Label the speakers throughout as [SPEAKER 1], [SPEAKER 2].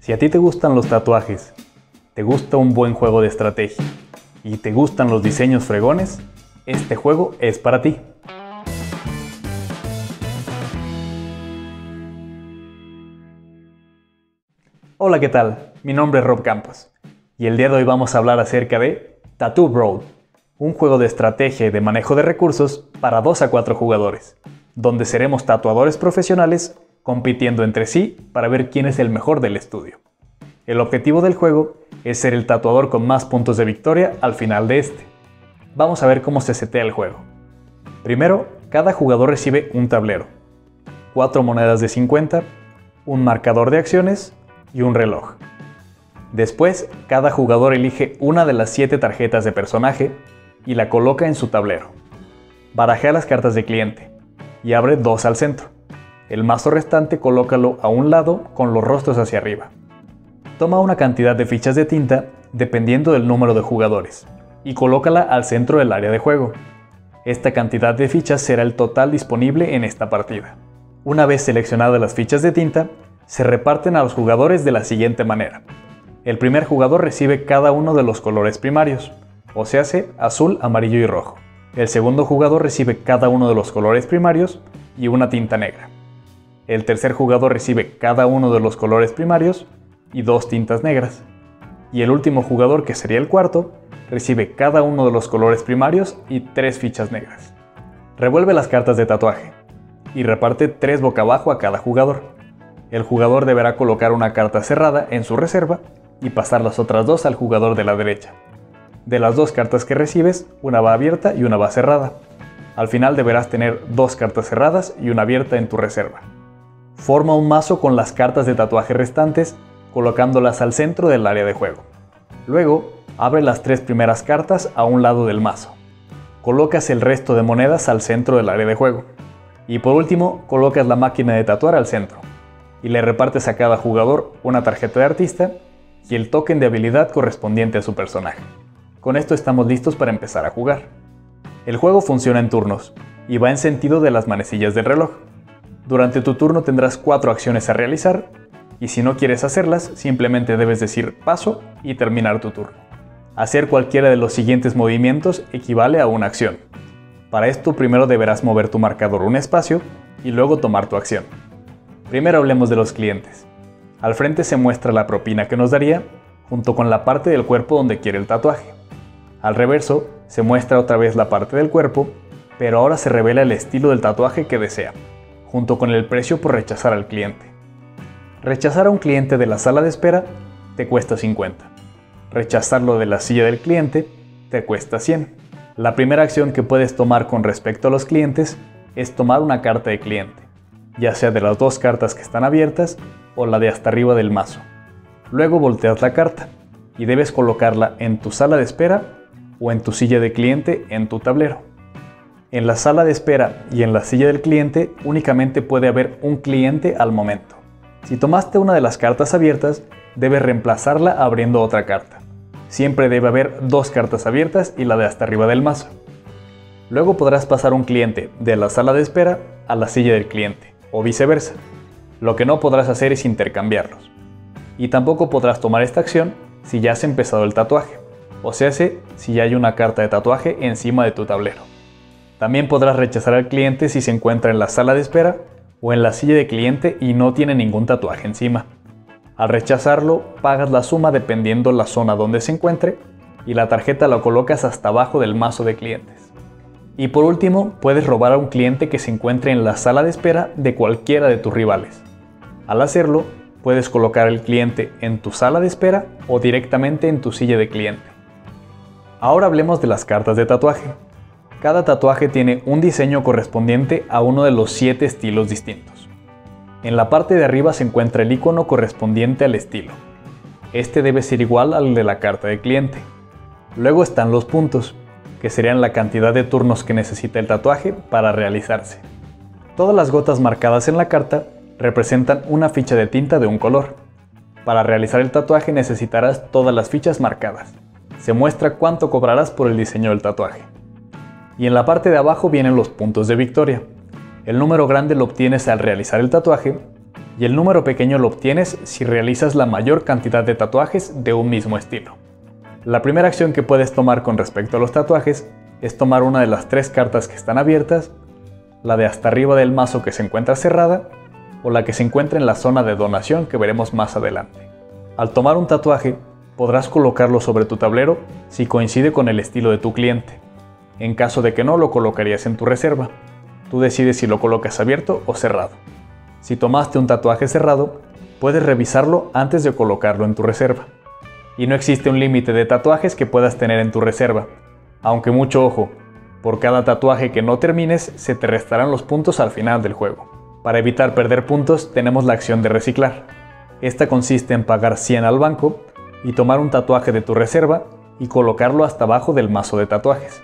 [SPEAKER 1] Si a ti te gustan los tatuajes, te gusta un buen juego de estrategia y te gustan los diseños fregones, este juego es para ti. Hola, ¿qué tal? Mi nombre es Rob Campos y el día de hoy vamos a hablar acerca de Tattoo Brood, un juego de estrategia y de manejo de recursos para 2 a 4 jugadores, donde seremos tatuadores profesionales compitiendo entre sí para ver quién es el mejor del estudio. El objetivo del juego es ser el tatuador con más puntos de victoria al final de este. Vamos a ver cómo se setea el juego. Primero, cada jugador recibe un tablero, 4 monedas de 50, un marcador de acciones y un reloj. Después, cada jugador elige una de las 7 tarjetas de personaje y la coloca en su tablero. Barajea las cartas de cliente y abre 2 al centro. El mazo restante colócalo a un lado con los rostros hacia arriba. Toma una cantidad de fichas de tinta dependiendo del número de jugadores y colócala al centro del área de juego. Esta cantidad de fichas será el total disponible en esta partida. Una vez seleccionadas las fichas de tinta, se reparten a los jugadores de la siguiente manera. El primer jugador recibe cada uno de los colores primarios, o sea, azul, amarillo y rojo. El segundo jugador recibe cada uno de los colores primarios y una tinta negra. El tercer jugador recibe cada uno de los colores primarios y 2 tintas negras. Y el último jugador, que sería el cuarto, recibe cada uno de los colores primarios y 3 fichas negras. Revuelve las cartas de tatuaje y reparte 3 boca abajo a cada jugador. El jugador deberá colocar una carta cerrada en su reserva y pasar las otras 2 al jugador de la derecha. De las 2 cartas que recibes, una va abierta y una va cerrada. Al final deberás tener 2 cartas cerradas y una abierta en tu reserva. Forma un mazo con las cartas de tatuaje restantes, colocándolas al centro del área de juego. Luego, abre las 3 primeras cartas a un lado del mazo. Colocas el resto de monedas al centro del área de juego. Y por último, colocas la máquina de tatuar al centro. Y le repartes a cada jugador una tarjeta de artista y el token de habilidad correspondiente a su personaje. Con esto estamos listos para empezar a jugar. El juego funciona en turnos y va en sentido de las manecillas del reloj. Durante tu turno tendrás 4 acciones a realizar y si no quieres hacerlas, simplemente debes decir paso y terminar tu turno. Hacer cualquiera de los siguientes movimientos equivale a una acción. Para esto primero deberás mover tu marcador un espacio y luego tomar tu acción. Primero hablemos de los clientes. Al frente se muestra la propina que nos daría, junto con la parte del cuerpo donde quiere el tatuaje. Al reverso se muestra otra vez la parte del cuerpo, pero ahora se revela el estilo del tatuaje que desea, junto con el precio por rechazar al cliente. Rechazar a un cliente de la sala de espera te cuesta 50. Rechazarlo de la silla del cliente te cuesta 100. La primera acción que puedes tomar con respecto a los clientes es tomar una carta de cliente, ya sea de las 2 cartas que están abiertas o la de hasta arriba del mazo. Luego volteas la carta y debes colocarla en tu sala de espera o en tu silla de cliente en tu tablero. En la sala de espera y en la silla del cliente únicamente puede haber un cliente al momento. Si tomaste una de las cartas abiertas, debes reemplazarla abriendo otra carta. Siempre debe haber 2 cartas abiertas y la de hasta arriba del mazo. Luego podrás pasar un cliente de la sala de espera a la silla del cliente, o viceversa. Lo que no podrás hacer es intercambiarlos. Y tampoco podrás tomar esta acción si ya has empezado el tatuaje, o sea, si ya hay una carta de tatuaje encima de tu tablero. También podrás rechazar al cliente si se encuentra en la sala de espera o en la silla de cliente y no tiene ningún tatuaje encima. Al rechazarlo, pagas la suma dependiendo la zona donde se encuentre y la tarjeta la colocas hasta abajo del mazo de clientes. Y por último, puedes robar a un cliente que se encuentre en la sala de espera de cualquiera de tus rivales. Al hacerlo, puedes colocar el cliente en tu sala de espera o directamente en tu silla de cliente. Ahora hablemos de las cartas de tatuaje. Cada tatuaje tiene un diseño correspondiente a uno de los 7 estilos distintos. En la parte de arriba se encuentra el icono correspondiente al estilo. Este debe ser igual al de la carta de cliente. Luego están los puntos, que serían la cantidad de turnos que necesita el tatuaje para realizarse. Todas las gotas marcadas en la carta representan una ficha de tinta de un color. Para realizar el tatuaje necesitarás todas las fichas marcadas. Se muestra cuánto cobrarás por el diseño del tatuaje. Y en la parte de abajo vienen los puntos de victoria. El número grande lo obtienes al realizar el tatuaje y el número pequeño lo obtienes si realizas la mayor cantidad de tatuajes de un mismo estilo. La primera acción que puedes tomar con respecto a los tatuajes es tomar una de las 3 cartas que están abiertas, la de hasta arriba del mazo que se encuentra cerrada o la que se encuentra en la zona de donación que veremos más adelante. Al tomar un tatuaje, podrás colocarlo sobre tu tablero si coincide con el estilo de tu cliente. En caso de que no, lo colocarías en tu reserva. Tú decides si lo colocas abierto o cerrado. Si tomaste un tatuaje cerrado, puedes revisarlo antes de colocarlo en tu reserva. Y no existe un límite de tatuajes que puedas tener en tu reserva. Aunque mucho ojo, por cada tatuaje que no termines, se te restarán los puntos al final del juego. Para evitar perder puntos, tenemos la acción de reciclar. Esta consiste en pagar 100 al banco y tomar un tatuaje de tu reserva y colocarlo hasta abajo del mazo de tatuajes.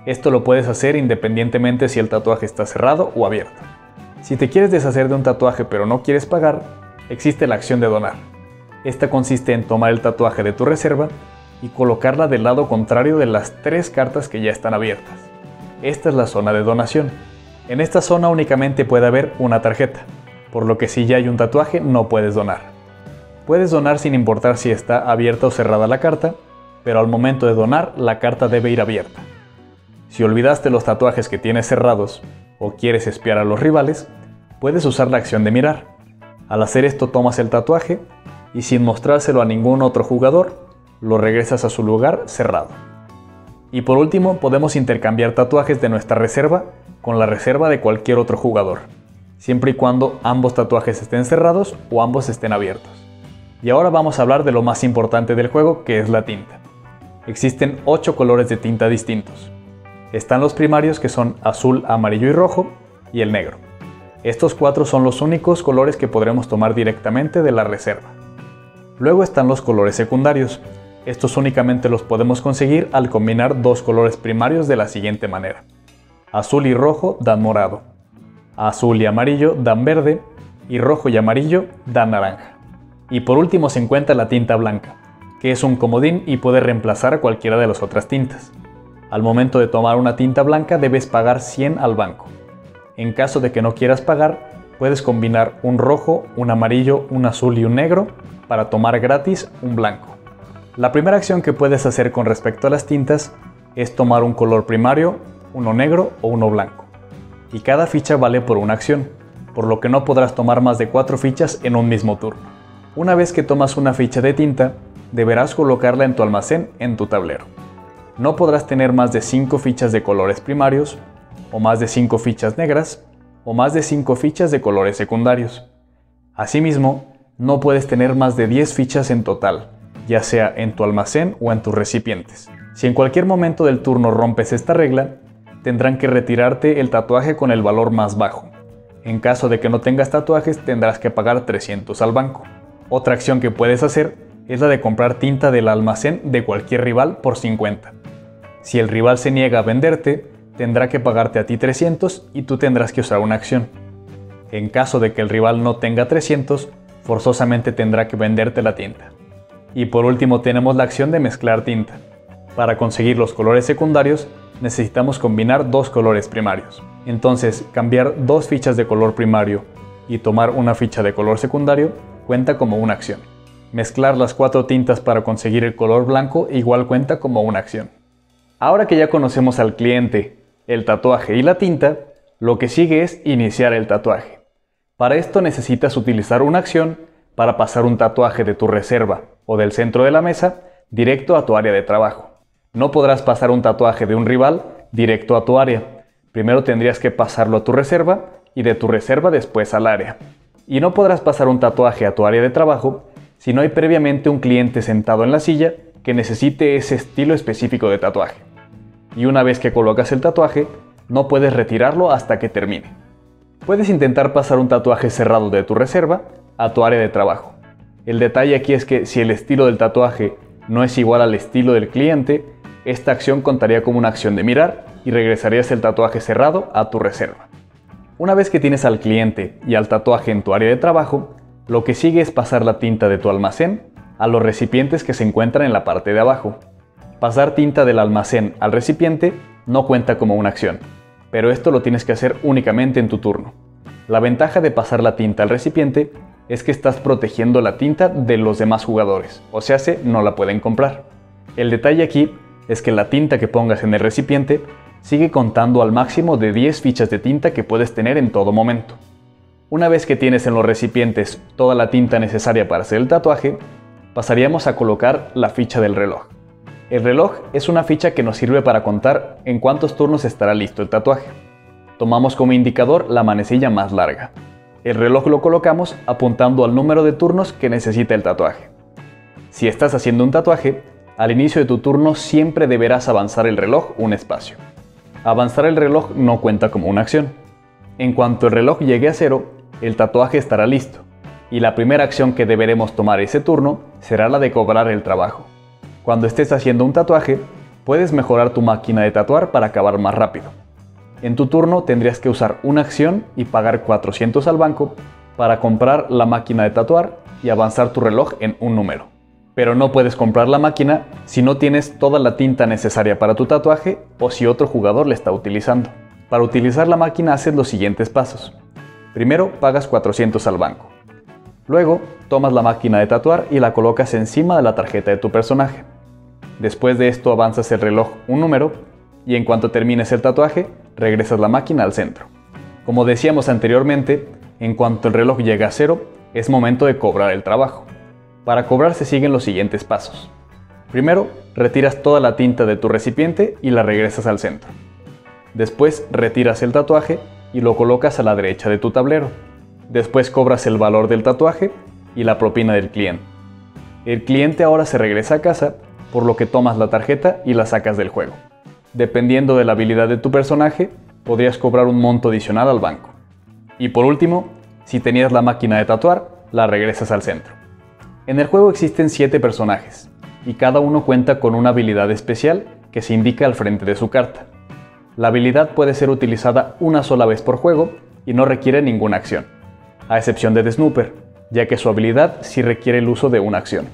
[SPEAKER 1] Esto lo puedes hacer independientemente si el tatuaje está cerrado o abierto. Si te quieres deshacer de un tatuaje pero no quieres pagar, existe la acción de donar. Esta consiste en tomar el tatuaje de tu reserva y colocarla del lado contrario de las 3 cartas que ya están abiertas. Esta es la zona de donación. En esta zona únicamente puede haber una tarjeta, por lo que si ya hay un tatuaje no puedes donar. Puedes donar sin importar si está abierta o cerrada la carta, pero al momento de donar la carta debe ir abierta. Si olvidaste los tatuajes que tienes cerrados o quieres espiar a los rivales, puedes usar la acción de mirar. Al hacer esto tomas el tatuaje y sin mostrárselo a ningún otro jugador, lo regresas a su lugar cerrado. Y por último, podemos intercambiar tatuajes de nuestra reserva con la reserva de cualquier otro jugador, siempre y cuando ambos tatuajes estén cerrados o ambos estén abiertos. Y ahora vamos a hablar de lo más importante del juego, que es la tinta. Existen 8 colores de tinta distintos. Están los primarios, que son azul, amarillo y rojo, y el negro. Estos 4 son los únicos colores que podremos tomar directamente de la reserva. Luego están los colores secundarios. Estos únicamente los podemos conseguir al combinar 2 colores primarios de la siguiente manera. Azul y rojo dan morado. Azul y amarillo dan verde. Y rojo y amarillo dan naranja. Y por último se encuentra la tinta blanca, que es un comodín y puede reemplazar a cualquiera de las otras tintas. Al momento de tomar una tinta blanca debes pagar 100 al banco. En caso de que no quieras pagar, puedes combinar un rojo, un amarillo, un azul y un negro para tomar gratis un blanco. La primera acción que puedes hacer con respecto a las tintas es tomar un color primario, uno negro o uno blanco. Y cada ficha vale por una acción, por lo que no podrás tomar más de 4 fichas en un mismo turno. Una vez que tomas una ficha de tinta, deberás colocarla en tu almacén en tu tablero. No podrás tener más de 5 fichas de colores primarios, o más de 5 fichas negras, o más de 5 fichas de colores secundarios. Asimismo, no puedes tener más de 10 fichas en total, ya sea en tu almacén o en tus recipientes. Si en cualquier momento del turno rompes esta regla, tendrán que retirarte el tatuaje con el valor más bajo. En caso de que no tengas tatuajes, tendrás que pagar 300 al banco. Otra acción que puedes hacer es la de comprar tinta del almacén de cualquier rival por 50. Si el rival se niega a venderte, tendrá que pagarte a ti 300 y tú tendrás que usar una acción. En caso de que el rival no tenga 300, forzosamente tendrá que venderte la tinta. Y por último tenemos la acción de mezclar tinta. Para conseguir los colores secundarios, necesitamos combinar 2 colores primarios. Entonces, cambiar 2 fichas de color primario y tomar una ficha de color secundario cuenta como una acción. Mezclar las 4 tintas para conseguir el color blanco igual cuenta como una acción. Ahora que ya conocemos al cliente, el tatuaje y la tinta, lo que sigue es iniciar el tatuaje. Para esto necesitas utilizar una acción para pasar un tatuaje de tu reserva o del centro de la mesa directo a tu área de trabajo. No podrás pasar un tatuaje de un rival directo a tu área. Primero tendrías que pasarlo a tu reserva y de tu reserva después al área. Y no podrás pasar un tatuaje a tu área de trabajo si no hay previamente un cliente sentado en la silla que necesite ese estilo específico de tatuaje. Y una vez que colocas el tatuaje, no puedes retirarlo hasta que termine. Puedes intentar pasar un tatuaje cerrado de tu reserva a tu área de trabajo. El detalle aquí es que si el estilo del tatuaje no es igual al estilo del cliente, esta acción contaría como una acción de mirar y regresarías el tatuaje cerrado a tu reserva. Una vez que tienes al cliente y al tatuaje en tu área de trabajo, lo que sigue es pasar la tinta de tu almacén a los recipientes que se encuentran en la parte de abajo. Pasar tinta del almacén al recipiente no cuenta como una acción, pero esto lo tienes que hacer únicamente en tu turno. La ventaja de pasar la tinta al recipiente es que estás protegiendo la tinta de los demás jugadores, o sea, no la pueden comprar. El detalle aquí es que la tinta que pongas en el recipiente sigue contando al máximo de 10 fichas de tinta que puedes tener en todo momento. Una vez que tienes en los recipientes toda la tinta necesaria para hacer el tatuaje, pasaríamos a colocar la ficha del reloj. El reloj es una ficha que nos sirve para contar en cuántos turnos estará listo el tatuaje. Tomamos como indicador la manecilla más larga. El reloj lo colocamos apuntando al número de turnos que necesita el tatuaje. Si estás haciendo un tatuaje, al inicio de tu turno siempre deberás avanzar el reloj un espacio. Avanzar el reloj no cuenta como una acción. En cuanto el reloj llegue a 0, el tatuaje estará listo, y la primera acción que deberemos tomar ese turno será la de cobrar el trabajo. Cuando estés haciendo un tatuaje, puedes mejorar tu máquina de tatuar para acabar más rápido. En tu turno tendrías que usar una acción y pagar 400 al banco para comprar la máquina de tatuar y avanzar tu reloj en un número. Pero no puedes comprar la máquina si no tienes toda la tinta necesaria para tu tatuaje o si otro jugador la está utilizando. Para utilizar la máquina haces los siguientes pasos. Primero pagas 400 al banco. Luego tomas la máquina de tatuar y la colocas encima de la tarjeta de tu personaje. Después de esto avanzas el reloj un número y en cuanto termines el tatuaje, regresas la máquina al centro. Como decíamos anteriormente, en cuanto el reloj llega a 0, es momento de cobrar el trabajo. Para cobrar se siguen los siguientes pasos. Primero, retiras toda la tinta de tu recipiente y la regresas al centro. Después, retiras el tatuaje y lo colocas a la derecha de tu tablero. Después cobras el valor del tatuaje y la propina del cliente. El cliente ahora se regresa a casa, por lo que tomas la tarjeta y la sacas del juego. Dependiendo de la habilidad de tu personaje, podrías cobrar un monto adicional al banco. Y por último, si tenías la máquina de tatuar, la regresas al centro. En el juego existen 7 personajes, y cada uno cuenta con una habilidad especial que se indica al frente de su carta. La habilidad puede ser utilizada una sola vez por juego y no requiere ninguna acción, a excepción de The Snooper, ya que su habilidad sí requiere el uso de una acción.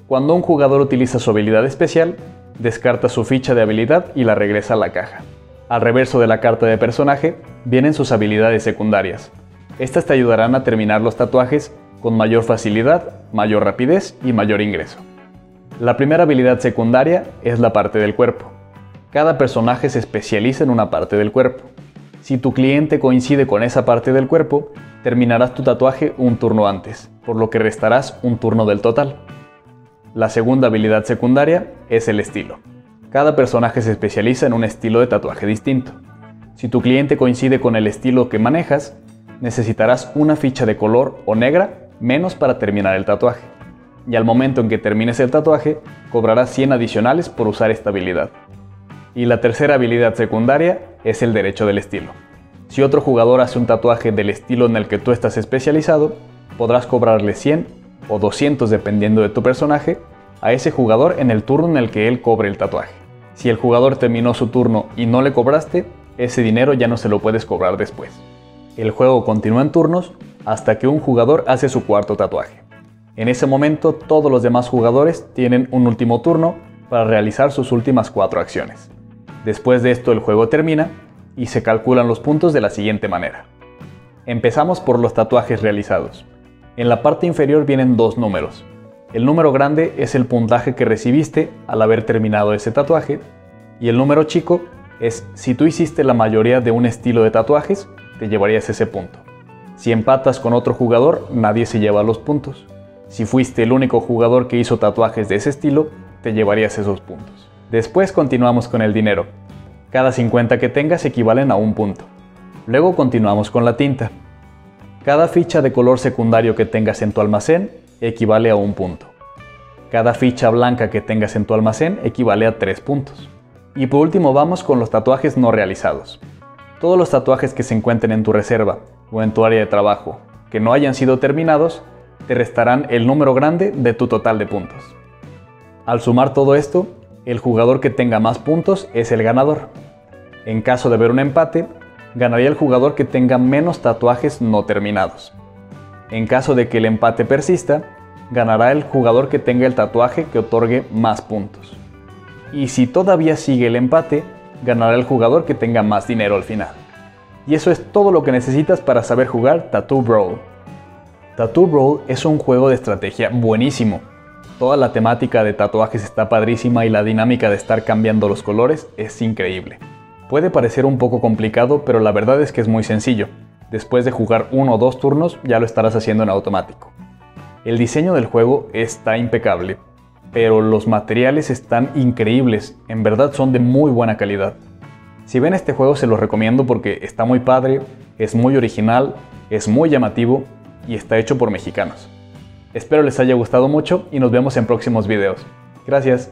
[SPEAKER 1] Cuando un jugador utiliza su habilidad especial, descarta su ficha de habilidad y la regresa a la caja. Al reverso de la carta de personaje vienen sus habilidades secundarias. Estas te ayudarán a terminar los tatuajes con mayor facilidad, mayor rapidez y mayor ingreso. La primera habilidad secundaria es la parte del cuerpo. Cada personaje se especializa en una parte del cuerpo. Si tu cliente coincide con esa parte del cuerpo, terminarás tu tatuaje un turno antes, por lo que restarás un turno del total. La segunda habilidad secundaria es el estilo. Cada personaje se especializa en un estilo de tatuaje distinto. Si tu cliente coincide con el estilo que manejas, necesitarás una ficha de color o negra menos para terminar el tatuaje. Y al momento en que termines el tatuaje, cobrarás 100 adicionales por usar esta habilidad. Y la tercera habilidad secundaria es el derecho del estilo. Si otro jugador hace un tatuaje del estilo en el que tú estás especializado, podrás cobrarle 100 o 200 dependiendo de tu personaje, a ese jugador en el turno en el que él cobre el tatuaje. Si el jugador terminó su turno y no le cobraste, ese dinero ya no se lo puedes cobrar después. El juego continúa en turnos hasta que un jugador hace su cuarto tatuaje. En ese momento todos los demás jugadores tienen un último turno para realizar sus últimas 4 acciones. Después de esto el juego termina y se calculan los puntos de la siguiente manera. Empezamos por los tatuajes realizados. En la parte inferior vienen 2 números. El número grande es el puntaje que recibiste al haber terminado ese tatuaje y el número chico es si tú hiciste la mayoría de un estilo de tatuajes, te llevarías ese punto. Si empatas con otro jugador, nadie se lleva los puntos. Si fuiste el único jugador que hizo tatuajes de ese estilo, te llevarías esos puntos. Después continuamos con el dinero. Cada 50 que tengas equivalen a un punto. Luego continuamos con la tinta. Cada ficha de color secundario que tengas en tu almacén equivale a un punto. Cada ficha blanca que tengas en tu almacén equivale a 3 puntos. Y por último vamos con los tatuajes no realizados. Todos los tatuajes que se encuentren en tu reserva o en tu área de trabajo que no hayan sido terminados, te restarán el número grande de tu total de puntos. Al sumar todo esto, el jugador que tenga más puntos es el ganador. En caso de haber un empate, ganaría el jugador que tenga menos tatuajes no terminados. En caso de que el empate persista, ganará el jugador que tenga el tatuaje que otorgue más puntos. Y si todavía sigue el empate, ganará el jugador que tenga más dinero al final. Y eso es todo lo que necesitas para saber jugar Tattoo Brawl. Tattoo Brawl es un juego de estrategia buenísimo. Toda la temática de tatuajes está padrísima y la dinámica de estar cambiando los colores es increíble. Puede parecer un poco complicado, pero la verdad es que es muy sencillo. Después de jugar 1 o 2 turnos ya lo estarás haciendo en automático. El diseño del juego está impecable, pero los materiales están increíbles, en verdad son de muy buena calidad. Si ven este juego se los recomiendo porque está muy padre, es muy original, es muy llamativo y está hecho por mexicanos. Espero les haya gustado mucho y nos vemos en próximos videos. Gracias.